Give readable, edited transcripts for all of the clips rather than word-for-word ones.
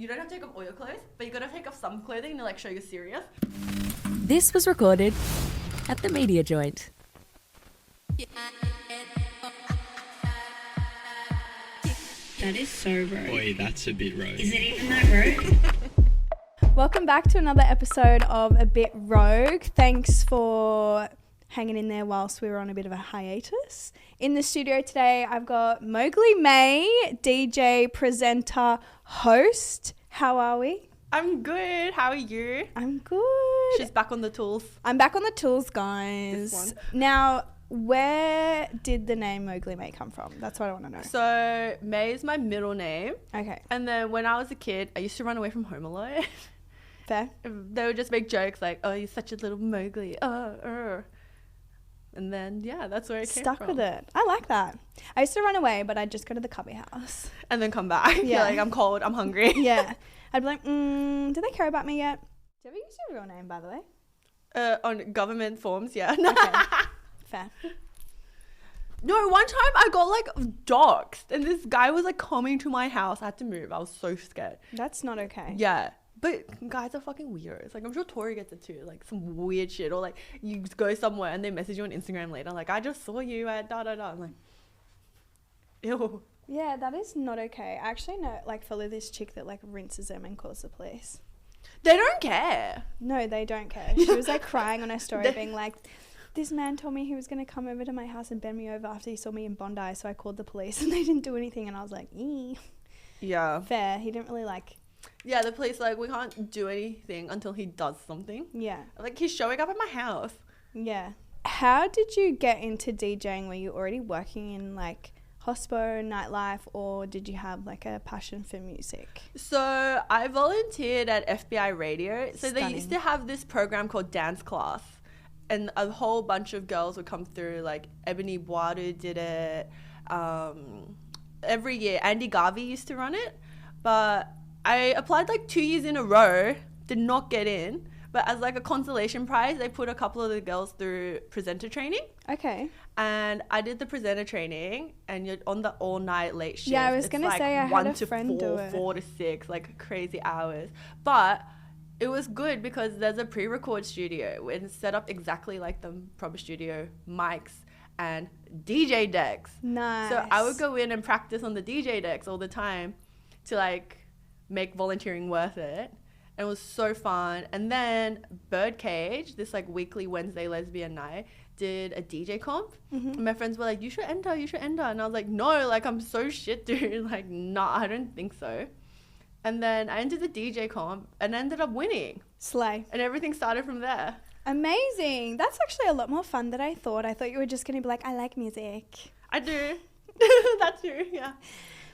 you don't have to take off all your clothes, but you got to take off some clothing to like show you're serious. This was recorded at the Media Joint. That is so rogue. Boy, that's a bit rogue. Is it even that rogue? Welcome back to another episode of A Bit Rogue. Thanks for hanging in there whilst we were on a bit of a hiatus. In the studio today, I've got Mowgli May, DJ, presenter, host. How are we? I'm good. How are you? I'm good. She's back on the tools. I'm back on the tools, guys. This one. Now, where did the name Mowgli May come from? That's what I want to know. So May is my middle name. Okay. And then when I was a kid, I used to run away from home a lot. Fair. They would just make jokes like, oh, you're such a little Mowgli. And then, yeah, that's where it came from. Stuck with it. I like that. I used to run away, but I'd just go to the cubby house. And then come back. Yeah. Like, I'm cold, I'm hungry. Yeah. I'd be like, do they care about me yet? Do you ever use your real name, by the way? On government forms, yeah. Okay. Fair. No, one time I got like doxxed and this guy was like coming to my house. I had to move. I was so scared. That's not okay. Yeah. But guys are fucking weirdos. Like, I'm sure Tori gets it too. Like, some weird shit. Or, like, you go somewhere and they message you on Instagram later. Like, I just saw you at da-da-da. I'm like, ew. Yeah, that is not okay. I actually know, like, follow this chick that, like, rinses them and calls the police. They don't care. No, they don't care. She was, like, crying on her story being like, this man told me he was going to come over to my house and bend me over after he saw me in Bondi. So I called the police and they didn't do anything. And I was like, Yeah. Fair. He didn't really, like... Yeah, the police, like, we can't do anything until he does something. Yeah. Like, he's showing up at my house. Yeah. How did you get into DJing? Were you already working in, like, hospo, nightlife, or did you have, like, a passion for music? So, I volunteered at FBI Radio. So, Stunning. they used to have this program called Dance Class. And a whole bunch of girls would come through, like, Ebony Boadu did it. Every year, Andy Garvey used to run it. But I applied, like, 2 years in a row, did not get in. But as, like, a consolation prize, they put a couple of the girls through presenter training. Okay. And I did the presenter training, and you're on the all-night late shift. Yeah, I was going to say I had a friend do it. 4 to 6, like, crazy hours. But it was good because there's a pre-record studio and it's set up exactly like the proper studio, mics and DJ decks. Nice. So I would go in and practice on the DJ decks all the time to, like, make volunteering worth it. And it was so fun. And then Birdcage, this, like, weekly Wednesday lesbian night, did a DJ comp. Mm-hmm. And my friends were like, you should enter. And I was like, no, like, I'm so shit, dude. Like, nah, I don't think so. And then I entered the DJ comp and ended up winning. Slay. And everything started from there. Amazing. That's actually a lot more fun than I thought. I thought you were just going to be like, I like music. I do. That too, yeah.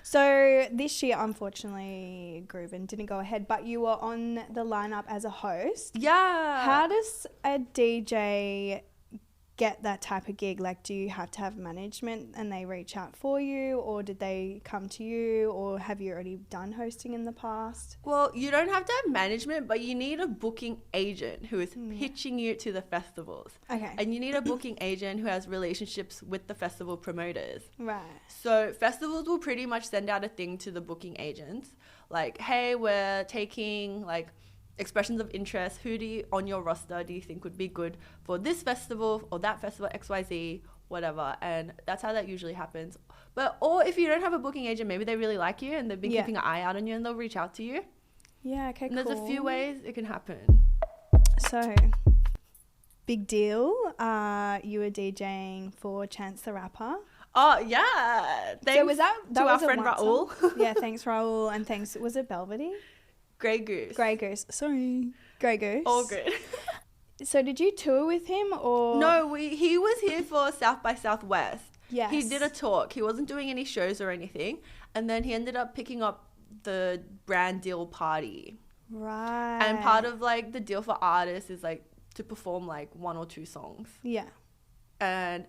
So this year, unfortunately, Grooven didn't go ahead, but you were on the lineup as a host. Yeah. How does a DJ get that type of gig? Like, do you have to have management and they reach out for you, or did they come to you, or have you already done hosting in the past? Well, you don't have to have management, but you need a booking agent who is pitching you to the festivals. Okay. And you need a booking agent who has relationships with the festival promoters. Right. So festivals will pretty much send out a thing to the booking agents. Like, hey, we're taking, like, expressions of interest. Who do you, on your roster, do you think would be good for this festival or that festival, XYZ, whatever. And that's how that usually happens. But, or if you don't have a booking agent, maybe they really like you and they've been keeping an eye out on you and they'll reach out to you. Yeah, okay, and cool. there's a few ways it can happen. So, big deal. You were DJing for Chance the Rapper. Oh, yeah. Thanks so was that to was our friend Raoul. Yeah, thanks, Raoul. And thanks, was it Belvedere? Grey Goose. Grey Goose. Sorry. Grey Goose. All good. So did you tour with him or? No, he was here for South by Southwest. Yes. He did a talk. He wasn't doing any shows or anything. And then he ended up picking up the brand deal party. Right. And part of, like, the deal for artists is, like, to perform, like, 1 or 2 songs. Yeah. And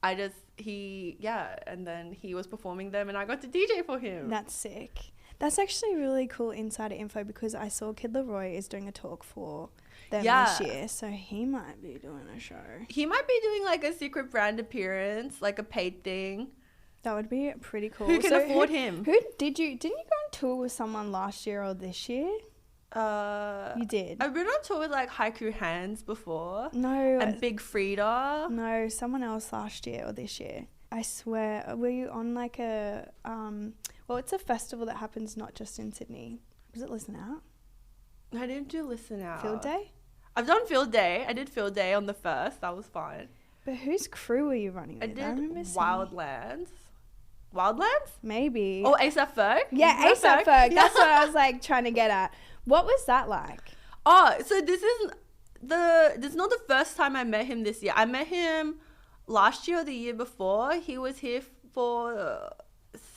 and then he was performing them and I got to DJ for him. That's sick. That's actually really cool insider info because I saw Kid Leroy is doing a talk for them this year, so he might be doing a show. He might be doing, like, a secret brand appearance, like a paid thing. That would be pretty cool. Who can afford him? Didn't you go on tour with someone last year or this year? You did. I've been on tour with like Haiku Hands before. No. And Big Frida. No, someone else last year or this year. I swear. Were you on like a well, it's a festival that happens not just in Sydney. Was it Listen Out? I didn't do Listen Out. Field Day? I've done Field Day. I did Field Day on the 1st. That was fine. But whose crew were you running with? I did Wildlands. Wildlands? Maybe. Oh, A AP Ferg? Yeah, A AP Ferg. That's what I was like trying to get at. What was that like? Oh, so this is not the first time I met him this year. I met him last year or the year before. He was here for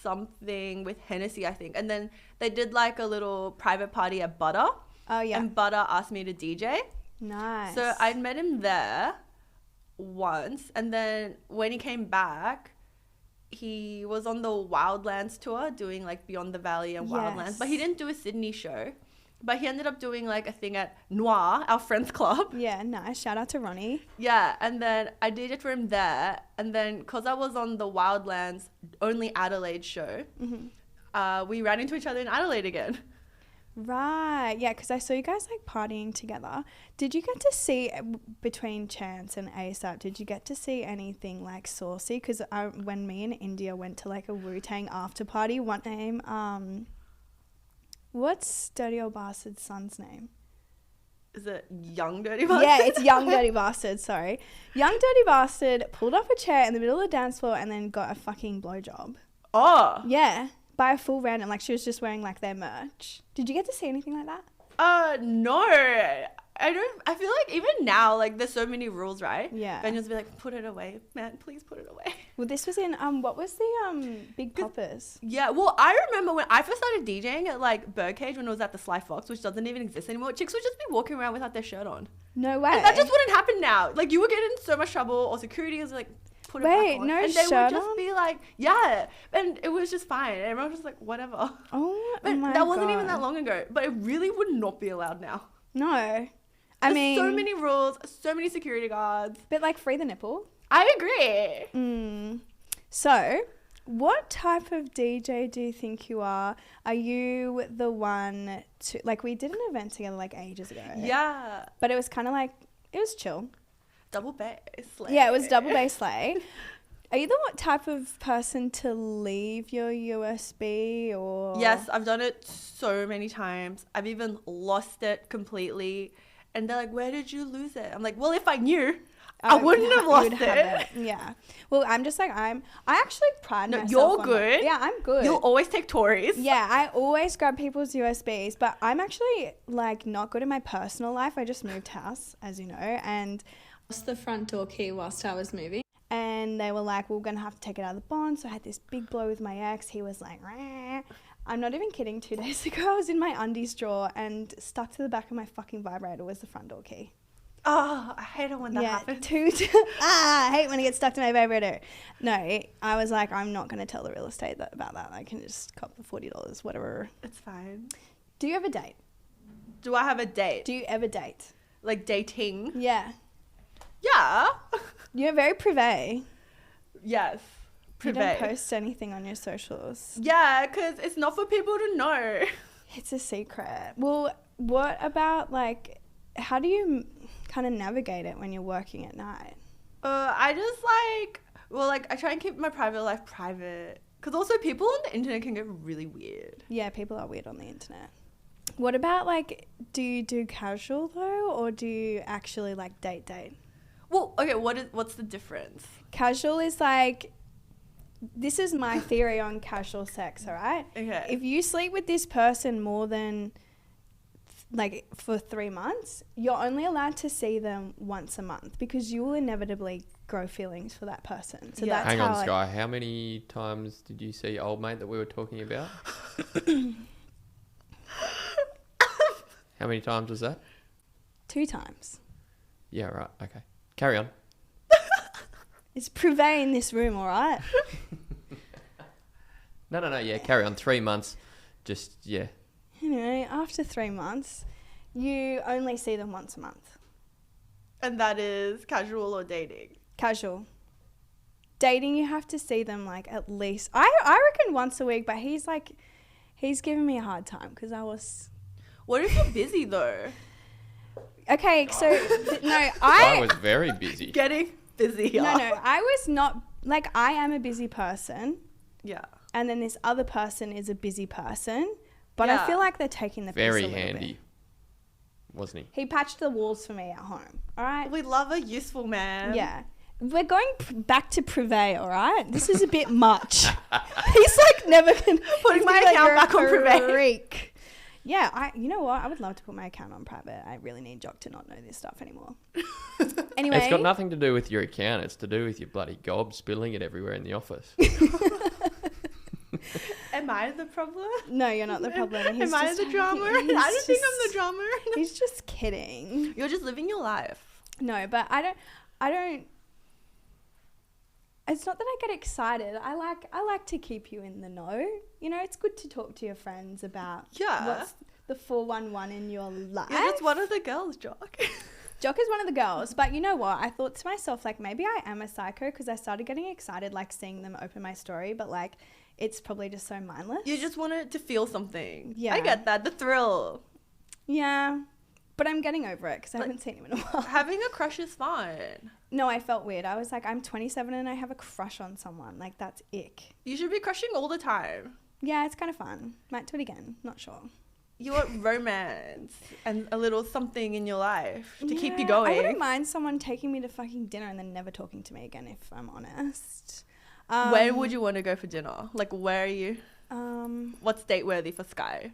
something with Hennessy, I think. And then they did like a little private party at Butter. Oh, yeah. And Butter asked me to DJ. Nice. So I'd met him there once. And then when he came back, he was on the Wildlands tour doing like Beyond the Valley and Wildlands. Yes. But he didn't do a Sydney show. But he ended up doing like a thing at Noir, our friends club. Yeah, nice. Shout out to Ronnie. Yeah, and then I did it for him there. And then because I was on the Wildlands only Adelaide show, we ran into each other in Adelaide again. Right. Yeah, because I saw you guys like partying together. Did you get to see, between Chance and ASAP, did you get to see anything like saucy? Because when me and India went to like a Wu-Tang after party, one name, what's Dirty Old Bastard's son's name? Is it Young Dirty Bastard? Yeah, it's Young Dirty Bastard, sorry. Young Dirty Bastard pulled up a chair in the middle of the dance floor and then got a fucking blowjob. Oh. Yeah, by a full random. Like, she was just wearing like their merch. Did you get to see anything like that? No. I feel like even now, like, there's so many rules, right? Yeah. And just be like, put it away, man, please put it away. Well, this was in, what was the, Big Poppers? Yeah, well, I remember when I first started DJing at, like, Birdcage when it was at the Sly Fox, which doesn't even exist anymore, chicks would just be walking around without their shirt on. No way. And that just wouldn't happen now. Like, you would get in so much trouble, or security was like, put it back on. No and they shirt would just on? be like, yeah. And it was just fine. And everyone was just like, whatever. Oh, But my that wasn't even God. that long ago. But it really would not be allowed now. No. There's so many rules, so many security guards. But like free the nipple. I agree. So, what type of DJ do you think you are? Are you the one to, like, we did an event together like ages ago. Yeah. But it was kind of like, it was chill. Double bass. Like. Yeah, it was double bass sleigh. Are you the what type of person to leave your USB or? Yes, I've done it so many times. I've even lost it completely. And they're like, where did you lose it? I'm like, well, if I knew, I wouldn't have lost it. Yeah. Well, I'm just like, I actually pride myself you're on good. Yeah, I'm good. You'll always take Tories. Yeah, I always grab people's USBs, but I'm actually like not good in my personal life. I just moved house, as you know, and Lost the front door key whilst I was moving. and they were like, we're going to have to take it out of the bond. So I had this big blow with my ex. He was like, rah. I'm not even kidding. 2 days ago, I was in my undies drawer and stuck to the back of my fucking vibrator was the front door key. Oh, I hate it when that happens. I hate when it gets stuck to my vibrator. No, I was like, I'm not going to tell the real estate about that. I can just cop the $40, whatever. It's fine. Do you ever date? Do I have a date? Do you ever date? Like dating? Yeah. Yeah. You're very privé. Yes. You don't post anything on your socials. Yeah, because it's not for people to know. It's a secret. Well, what about, like, how do you kind of navigate it when you're working at night? I just I try and keep my private life private. Because also people on the internet can get really weird. Yeah, people are weird on the internet. What about, like, do you do casual, though, or do you actually, like, date? Well, okay, what's the difference? Casual is, like, this is my theory on casual sex, all right? Okay. If you sleep with this person more than, like, for 3 months, you're only allowed to see them once a month because you will inevitably grow feelings for that person. So Yeah. that's Hang how on, Skye. How many times did you see old mate that we were talking about? How many times was that? 2 times. Yeah, right. Okay. Carry on. It's privé in this room, all right? No. Yeah, carry on. 3 months. Just, yeah. Anyway, after 3 months, you only see them once a month. And that is casual or dating? Casual. dating, you have to see them like at least, I reckon once a week, but he's giving me a hard time because I was. What if you're busy though? Okay, so no, I was very busy. Getting busier. No, I was not, like, I am a busy person. Yeah. And then this other person is a busy person. But Yeah. I feel like they're taking the piss a Very little handy, bit. wasn't He patched the walls for me at home, all right? We love a useful man. Yeah. We're going back to Privé, all right? This is a bit much. He's like never going to... Putting my account back on Privé. Yeah, you know what? I would love to put my account on private. I really need Jock to not know this stuff anymore. Anyway. It's got nothing to do with your account. It's to do with your bloody gob spilling it everywhere in the office. Am I the problem? No, you're not the problem. Am I the drama? I don't think I'm the drama. He's just kidding. You're just living your life. No, but I don't. It's not that I get excited. I like to keep you in the know. You know, it's good to talk to your friends about what's the 411 in your life. You're just one of the girls, Jock. Jock is one of the girls, but you know what? I thought to myself, like, maybe I am a psycho because I started getting excited, like, seeing them open my story, but, like, it's probably just so mindless. You just wanted to feel something. Yeah. I get that. The thrill. Yeah, but I'm getting over it because I haven't seen him in a while. Having a crush is fine. No, I felt weird. I was like, I'm 27 and I have a crush on someone. Like, that's ick. You should be crushing all the time. Yeah, it's kind of fun. Might do it again. Not sure. You want romance and a little something in your life to keep you Yeah, going. I wouldn't mind someone taking me to fucking dinner and then never talking to me again, if I'm honest. Where would you want to go for dinner? Like, where are you? What's date worthy for Skye?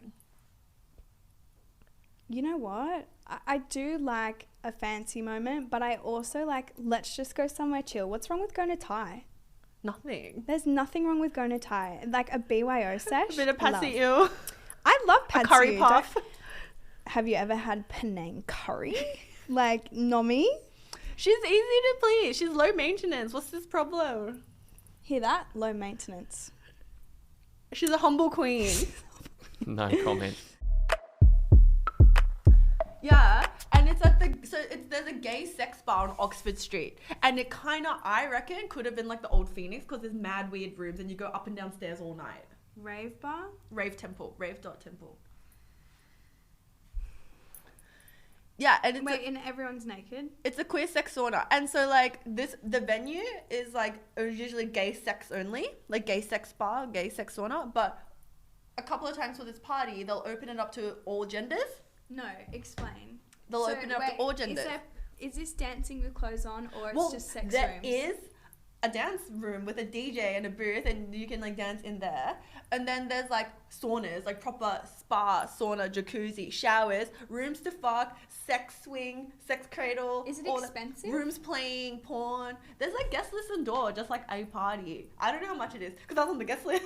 You know what? I do like a fancy moment, but I also like, let's just go somewhere chill. What's wrong with going to Thai? Nothing. There's nothing wrong with going to Thai. Like a BYO sesh. A bit of patsy love. ew. I love pad A curry see ew. puff. Have you ever had Penang curry? Like Nomi? She's easy to please. She's low maintenance. What's this problem? Hear that? Low maintenance. She's a humble queen. No comment. Yeah, and it's at there's a gay sex bar on Oxford Street, and it kind of, I reckon, could have been like the old Phoenix because there's mad weird rooms and you go up and down stairs all night. Rave bar? Rave Temple. Yeah, and it's and everyone's naked? it's a queer sex sauna, and so like the venue is like usually gay sex only, like gay sex bar, gay sex sauna, but a couple of times for this party they'll open it up to all genders. No, explain. They'll open it up to all genders. Is this dancing with clothes on or it's just sex there rooms? is a dance room with a DJ and a booth, and you can like dance in there. And then there's like saunas, like proper spa, sauna, jacuzzi, showers, rooms to fuck, sex swing, sex cradle. Is it all expensive? Rooms playing, porn. There's like guest list and door, just like a party. I don't know how much it is because I was on the guest list,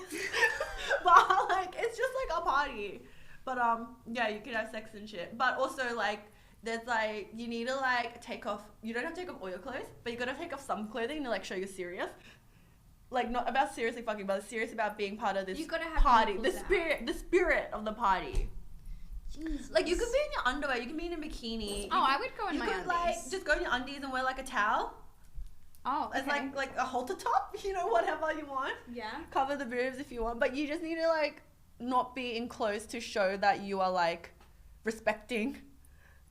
but like it's just like a party. But yeah, you can have sex and shit. But also like, there's like, you need to like take off, you don't have to take off all your clothes, but you gotta take off some clothing to like show you're serious. Like, not about seriously fucking, but serious about being part of this You gotta have party. nipples The spirit of the party. Jesus. Like, you could be in your underwear, you can be in a bikini. Oh, I would go in you my could like undies. just go in your undies and wear like a towel. Oh, okay. As like a halter top, you know, whatever you want. Yeah. Cover the boobs if you want, but you just need to like not be enclosed to show that you are like respecting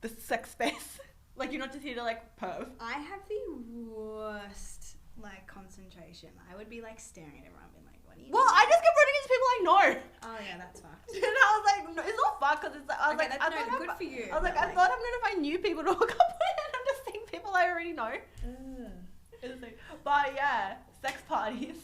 the sex space. Like, you're not just here to like perv. I have the worst like concentration. I would be like staring at everyone being like, what are you Well, I just kept running into people I know. Oh yeah, that's fucked. And I was like, no, it's not fucked because it's like, I was Okay, like, that's I thought good I'm- for you, I was like, but, I thought I'm gonna find new people to hook up with, and I'm just seeing people I already know. It's like, but yeah, sex parties.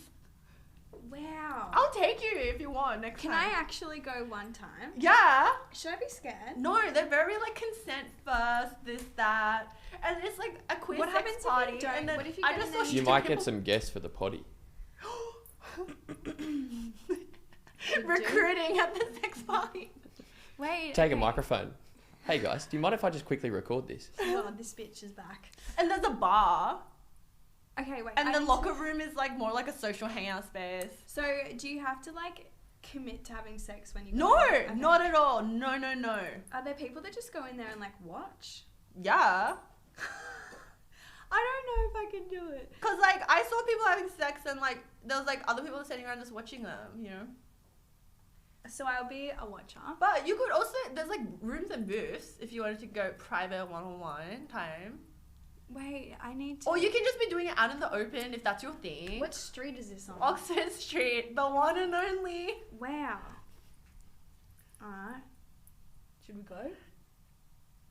Wow. I'll take you if you want next Can time. I actually go one time? Yeah. Should I be scared? No, they're very like consent first, this, that, and it's like a queer What sex happens if you party. don't? And then What if you I get just in saw there and You straight might get people- some guests for the potty. recruiting at the sex party. Wait. Take a okay. microphone. Hey guys, do you mind if I just quickly record this? God, this bitch is back. And there's a bar, Okay, wait. and I the need locker room is like more like a social hangout space. So, do you have to like commit to having sex when you? No, go there? Okay. not at all. No. Are there people that just go in there and like watch? Yeah. I don't know if I can do it. Cause like I saw people having sex and like there was like other people sitting around just watching them, you know. So I'll be a watcher. But you could also there's like rooms and booths if you wanted to go private one-on-one time. Wait, I need to. Or you can just be doing it out in the open if that's your thing. What street is this on? Oxford Street, the one and only. Wow. Alright. Should we go?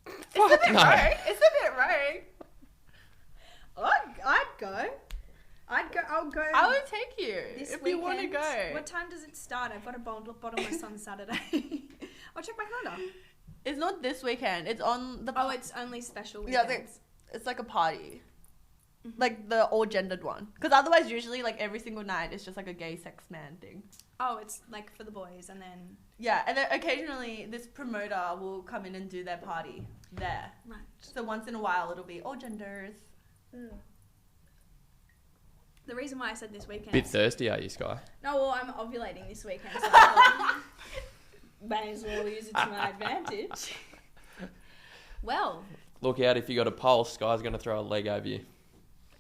It's a bit rogue. It's a bit rogue. I'd go. I'll go. I would take you this if weekend. you want to go. What time does it start? I've got a bottomless on Saturday. I'll check my calendar. It's not this weekend. It's on the. Oh, it's only special yeah. weekends. It's like a party, like the all gendered one. Because otherwise, usually like every single night, it's just like a gay sex man thing. Oh, it's like for the boys, and then Yeah, and then occasionally this promoter will come in and do their party there. right. So once in a while, it'll be all genders. The reason why I said this weekend. Bit thirsty, are you, Skye? No, well, I'm ovulating this weekend, so I thought, may as well use it to my advantage. Well, Look out, if you got a pulse, Skye's going to throw a leg over you.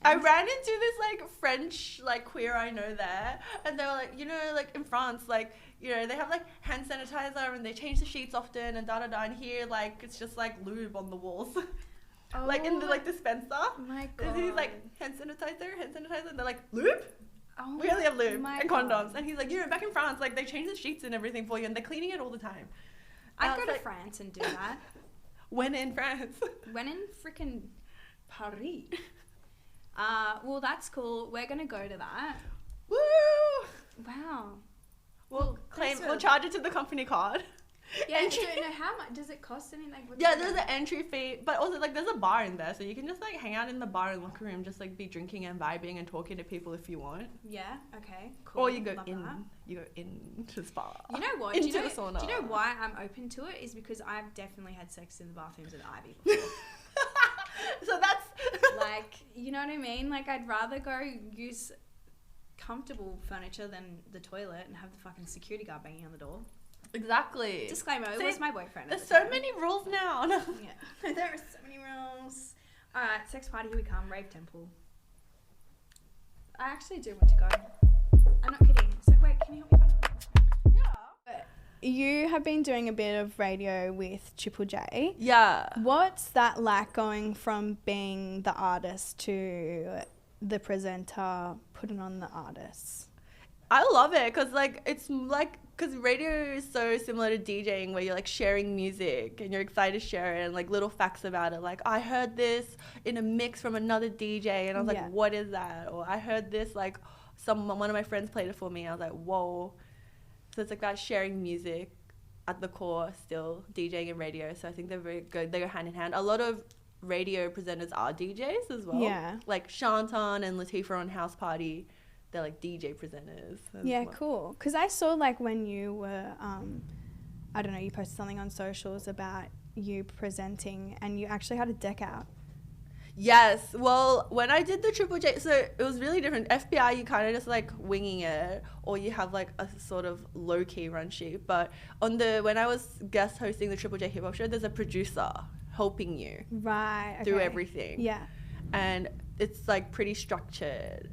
I ran into this like French like queer I know there, and they were like, you know, like in France, like, you know, they have like hand sanitizer and they change the sheets often and da da da. And here, like, it's just like lube on the walls, like in the like dispenser. my And God. he's like hand sanitizer, and they're like lube. Oh We only have lube my and God. condoms. And he's like, you know, back in France, like they change the sheets and everything for you, and they're cleaning it all the time. I'd I go was to like- France and do that. When in France. When in freaking Paris. Well, that's cool. We're gonna go to that. Woo! Wow. We'll claim. thanks We'll for- charge it to the company card. Yeah, I Entry- don't know how much does it cost. Any like? what's Yeah, the- there's an entry fee, but also like there's a bar in there, so you can just like hang out in the bar and locker room, just like be drinking and vibing and talking to people if you want. Yeah. Okay. Cool. Or you go Love in. that. You go into the spa. You know what? Into do you know, the sauna. do you know why I'm open to it? Is because I've definitely had sex in the bathrooms with Ivy before. So that's Like, you know what I mean? Like, I'd rather go use comfortable furniture than the toilet and have the fucking security guard banging on the door. exactly. Disclaimer, it See, was my boyfriend. at There's the so time. many rules now. Yeah. There are so many rules. Alright, sex party, here we come. Rave temple. I actually do want to go. I'm not kidding. So, wait, can you help me find out? You have been doing a bit of radio with Triple J. Yeah. What's that like going from being the artist to the presenter, putting on the artist? I love it because like it's like because radio is so similar to DJing where you're like sharing music and you're excited to share it and like little facts about it. Like I heard this in a mix from another DJ and I was Yeah. like, what is that? Or I heard this like one of my friends played it for me. I was like, whoa. So it's like that sharing music at the core still, DJing and radio. So I think they're very good. They go hand in hand. A lot of radio presenters are DJs as well. Yeah. Like Shantan and Latifah on House Party. They're like DJ presenters. as Yeah, well. cool. Because I saw like when you were, I don't know, you posted something on socials about you presenting and you actually had a deck out. Yes. Well, when I did the Triple J, so it was really different. FBI, you kind of just like winging it, or you have like a sort of low key run sheet. But when I was guest hosting the Triple J Hip Hop Show, there's a producer helping you Right. Okay. through everything. Yeah. And it's like pretty structured.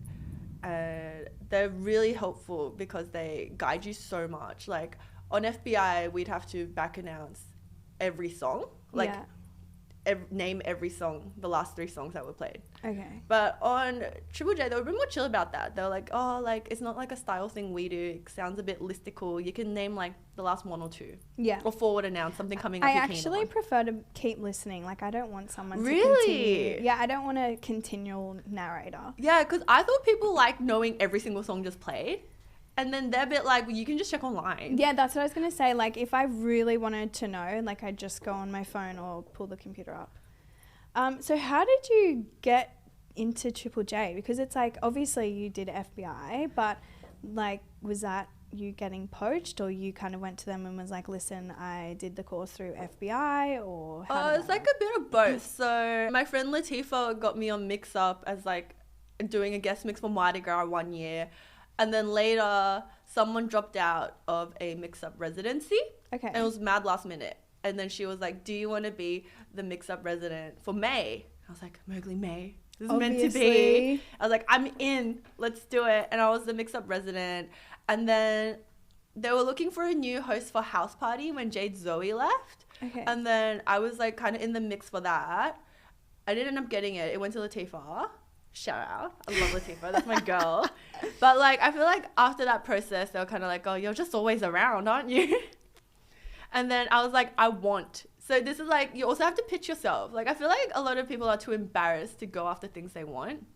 And they're really helpful because they guide you so much. Like on FBI, we'd have to back announce every song. Like yeah. name every song, the last 3 songs that were played. Okay. But on Triple J, they were a bit more chill about that. They were like, oh, like, it's not like a style thing we do. It sounds a bit listicle. You can name, like, the last 1 or 2. Yeah. Or forward announce something coming up. I you're keen actually on. prefer to keep listening. Like, I don't want someone to Really? continue. Yeah, I don't want a continual narrator. Yeah, because I thought people like knowing every single song just played. And then they're a bit like, well, you can just check online. Yeah, that's what I was going to say. Like, if I really wanted to know, like, I'd just go on my phone or pull the computer up. So how did you get into Triple J? Because it's like, obviously you did FBI, but like, was that you getting poached or you kind of went to them and was like, listen, I did the course through FBI or how did It's that like a bit of both. So my friend Latifah got me on Mix Up as like doing a guest mix for Mardi Gras 1 year. And then later someone dropped out of a Mix Up residency. Okay. And it was mad last minute. And then she was like, do you want to be the Mix Up resident for May? I was like, Mowgli May. This is meant to be. I was like, I'm in. Let's do it. And I was the mix-up resident. And then they were looking for a new host for House Party when Jade Zoe left. Okay. And then I was like kind of in the mix for that. I didn't end up getting it. It went to Latifah. Shout out. I love Latifah. That's my girl. But like, I feel like after that process, they were kind of like, oh, you're just always around, aren't you? And then I was like, I want. So this is like, you also have to pitch yourself. Like, I feel like a lot of people are too embarrassed to go after things they want.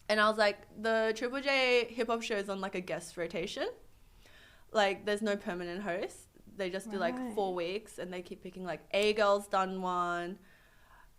And I was like, the Triple J hip hop show is on like a guest rotation. Like, there's no permanent host. They just do like 4 weeks and they keep picking like A-Girl's done one.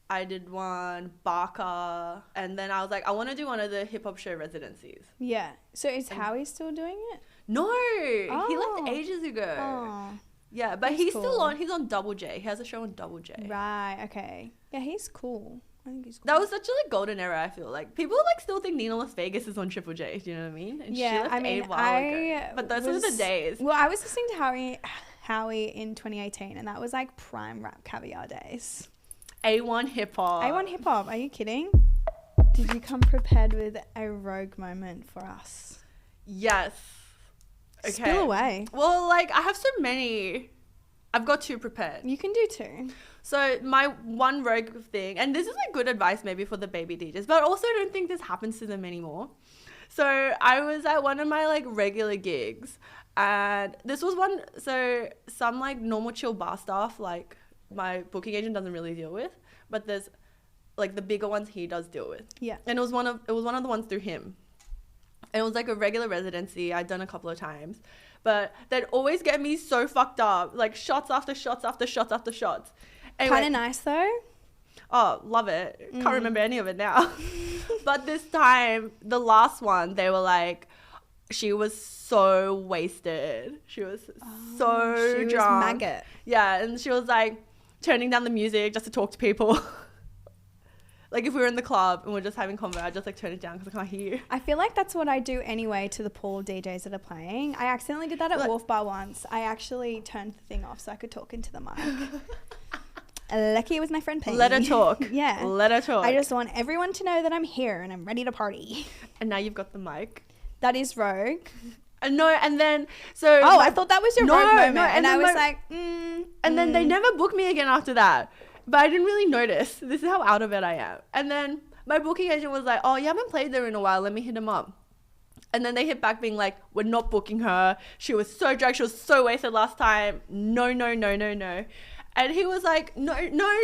I did one, Barker. And then I was like, I want to do one of the hip hop show residencies. Yeah. So is Howie still doing it? No, he Oh. left ages ago. Oh. Yeah, but That's he's cool. still on. He's on Double J. He has a show on Double J. Right. Okay. Yeah, he's cool. I think he's cool. That was such a like golden era. I feel like people like still think Nina Las Vegas is on Triple J. Do you know what I mean? And she Yeah, left I mean, a while ago. But those were the was- days. Well, I was listening to Howie in 2018, and that was like prime rap caviar days. A1 hip hop. A1 hip hop. Are you kidding? Did you come prepared with a rogue moment for us? Yes. Okay. Spill away. Well, like I have so many. I've got 2 prepared. You can do 2. So my one rogue thing, and this is like good advice maybe for the baby DJs, but also I don't think this happens to them anymore. So I was at one of my like regular gigs, and this was one, so some like normal chill bar staff, like my booking agent doesn't really deal with, but there's like the bigger ones he does deal with. Yeah. And it was one of the ones through him. And it was like a regular residency I'd done a couple of times. But they'd always get me so fucked up, like shots after shots after shots after shots. Anyway, Kind of nice though. oh, love it. Can't remember any of it now. But this time, the last one, they were like, she was so wasted. She was so She was drunk. maggot. Yeah, and she was like turning down the music just to talk to people. Like if we were in the club and we're just having convo, I'd just like turn it down because I can't hear you. I feel like that's what I do anyway to the pool of DJs that are playing. I accidentally did that at Like- Wolf Bar once. I actually turned the thing off so I could talk into the mic. Lucky it was my friend Peggy. Let her talk. Yeah. Let her talk. I just want everyone to know that I'm here and I'm ready to party. And now you've got the mic. That is rogue. And no, and then so. Oh, I thought that was your No, rogue moment. no, and I then was my- like, And then they never booked me again after that. But I didn't really notice. This is how out of it I am. And then my booking agent was like, oh, you haven't played there in a while. Let me hit him up. And then they hit back being like, we're not booking her. She was so drunk. She was so wasted last time. No, no, no, no, no. And he was like, no,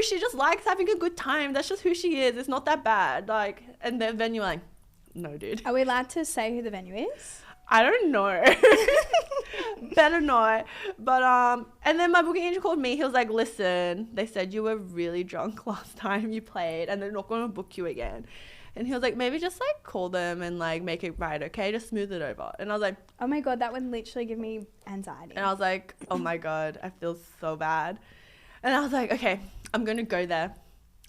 she just likes having a good time. That's just who she is. It's not that bad. Like, and then you're like, no, dude. are we allowed to say who the venue is? I don't know. Better not. But and then my booking agent called me. He was like, listen, they said you were really drunk last time you played and they're not going to book you again. And he was like, maybe just like call them and like make it right, okay? Just smooth it over. And I was like, Oh my God, that would literally give me anxiety. and I was like, oh my God, I feel so bad. And I was like, okay, I'm going to go there.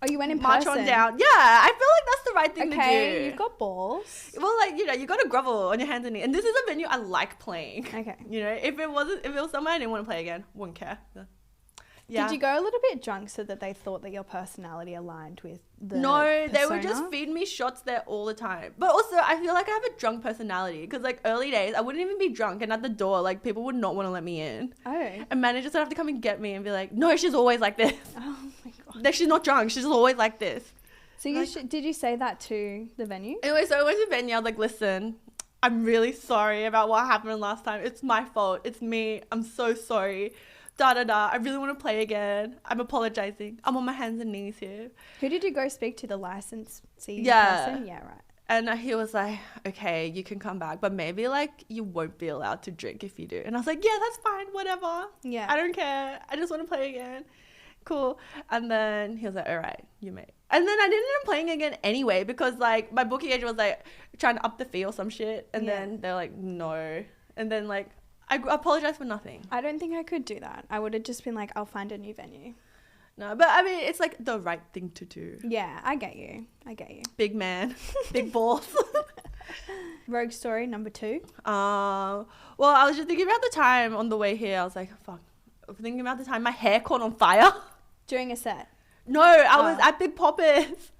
Oh, you went in March person? on down. Yeah, I feel like that's the right thing to do. Okay, you've got balls. Well, like, you know, you got to grovel on your hands and knees. And this is a venue I like playing. Okay. You know, if it was somewhere I didn't want to play again, wouldn't care. Yeah. Did you go a little bit drunk so that they thought that your personality aligned with the No, they would persona? just feed me shots there all the time. But also, I feel like I have a drunk personality because, like, early days, I wouldn't even be drunk, and at the door, like, people would not want to let me in. Oh. And managers would have to come and get me and be like, "No, she's always like this. Oh my God. No, she's not drunk. She's always like this." So you Like- did you say that to the venue? Anyway, so I went to the venue. I was like, "Listen, I'm really sorry about what happened last time. It's my fault. It's me. I'm so sorry. Da da da. I really want to play again. I'm apologizing. I'm on my hands and knees here." Who did you go speak to? The licensee Yeah. person? Yeah, right. And he was like, "Okay, you can come back, but maybe like you won't be allowed to drink if you do." And I was like, "Yeah, that's fine. Whatever. Yeah. I don't care. I just want to play again. Cool." And then he was like, "All right, you may." And then I didn't end up playing again anyway because like my booking agent was like trying to up the fee or some shit, and Yeah. then they're like, "No." And then like I apologized for nothing. I don't think I could do that. I would have just been like, I'll find a new venue. No, but I mean it's like the right thing to do. Yeah, I get you. I get you. Big man, big balls. Rogue story number 2. Well, I was just thinking about the time on the way here. I was like, fuck. I was thinking about the time my hair caught on fire. During a set. No, I was at Big Popper's.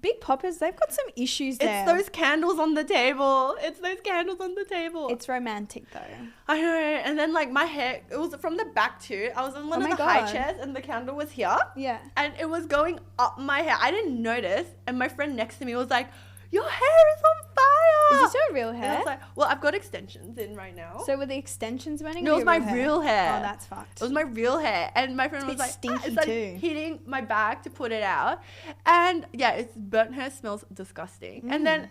Big Poppers, they've got some issues there. It's those candles on the table. It's those candles on the table. It's romantic though. I know. And then like my hair, it was from the back too. I was on one Oh of my the high God. chairs and the candle was here. Yeah. And it was going up my hair. I didn't notice. And my friend next to me was like, your hair is on fire. Is this your real And I hair? was like, well, I've got extensions in right now. So were the extensions burning? No, or it was your my real hair. Oh, that's fucked. It was my real hair. And my friend It's a was like, bit stinky it started too. hitting my bag to put it out. And yeah, it's burnt hair smells disgusting. And then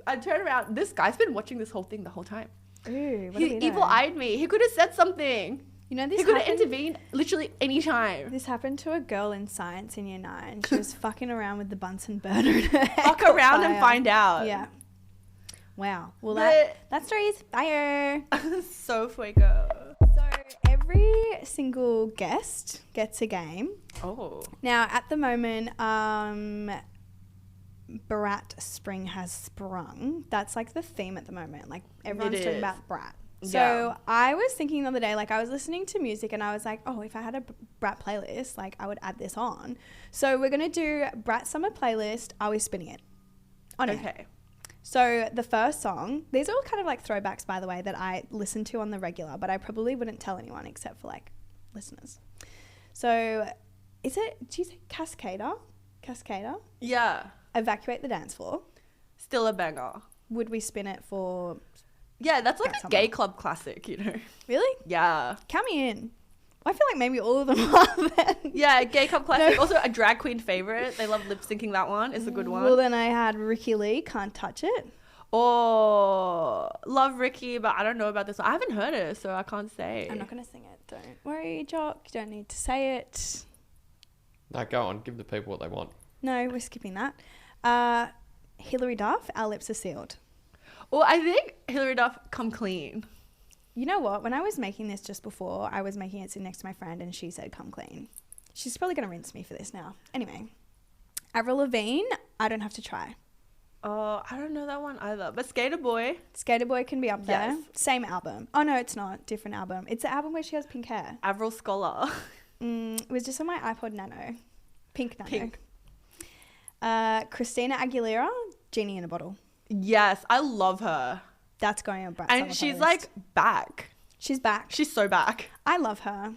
I turn around, this guy's been watching this whole thing the whole time. Ooh, what He evil-eyed me. He could have said something. You know, He could have intervened literally any time. This happened to a girl in science in year 9. She was fucking around with the Bunsen burner. And her hair Fuck caught around and fire. find out. Yeah. Wow. Well, But- that story is fire. So fuego. So every single guest gets a game. Oh. Now, at the moment, Brat Spring has sprung. That's like the theme at the moment. Like everyone's It talking is. about Brat. So Yeah. I was thinking the other day, like I was listening to music and I was like, oh, if I had a Brat playlist, like I would add this on. So we're going to do Brat Summer Playlist. Are we spinning it? On air. Okay. So the first song, these are all kind of like throwbacks, by the way, that I listen to on the regular, but I probably wouldn't tell anyone except for like listeners. So do you say Cascader? Cascader? Yeah. Evacuate the Dance Floor. Still a banger. Would we spin it for, Yeah, that's like That's a gay club classic, you know. really? Yeah. Count me in. I feel like maybe all of them are then. Yeah, gay club classic. Also a drag queen favorite. They love lip syncing that one. It's a good one. Well, then I had Ricky Lee, Can't Touch It. Oh, love Ricky, but I don't know about this one. I haven't heard it, so I can't say. I'm not going to sing it. Don't worry, Jock. You don't need to say it. No, go on. Give the people what they want. No, we're skipping that. Hilary Duff, Our Lips Are Sealed. Well, I think Hilary Duff, Come Clean. You know what? When I was making this just before, I was making it sit next to my friend and she said, come clean. She's probably going to rinse me for this now. Anyway, Avril Lavigne, I Don't Have to Try. Oh, I don't know that one either. But Skater Boy. Skater Boy can be up there. Yes. Same album. Oh, no, it's not. Different album. It's the album where she has pink hair. Avril Scholar. It was just on my iPod Nano. Pink Nano. Pink. Christina Aguilera, Genie in a Bottle. Yes, I love her. That's going on Brat And Summer she's playlist. like back. She's back. She's so back. I love her.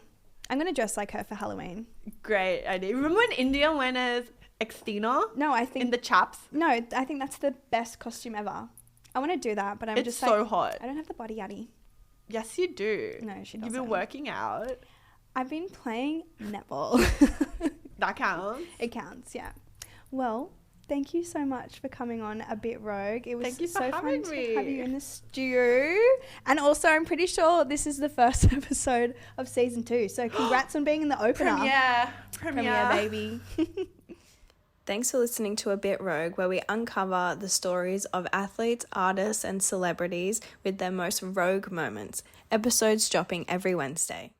I'm going to dress like her for Halloween. Great idea. Remember when India went as Xtina No, I think... in the chaps? No, I think that's the best costume ever. I want to do that, but I'm It's just so like... hot. I don't have the body yaddy. Yes, you do. No, she You've doesn't. been working out. I've been playing netball. That counts. It counts, yeah. Well, thank you so much for coming on A Bit Rogue. It was Thank you for so fun having to have me. you in the studio. And also, I'm pretty sure this is the first episode of season 2. So congrats on being in the opener. Premiere, baby. Thanks for listening to A Bit Rogue, where we uncover the stories of athletes, artists, and celebrities with their most rogue moments. Episodes dropping every Wednesday.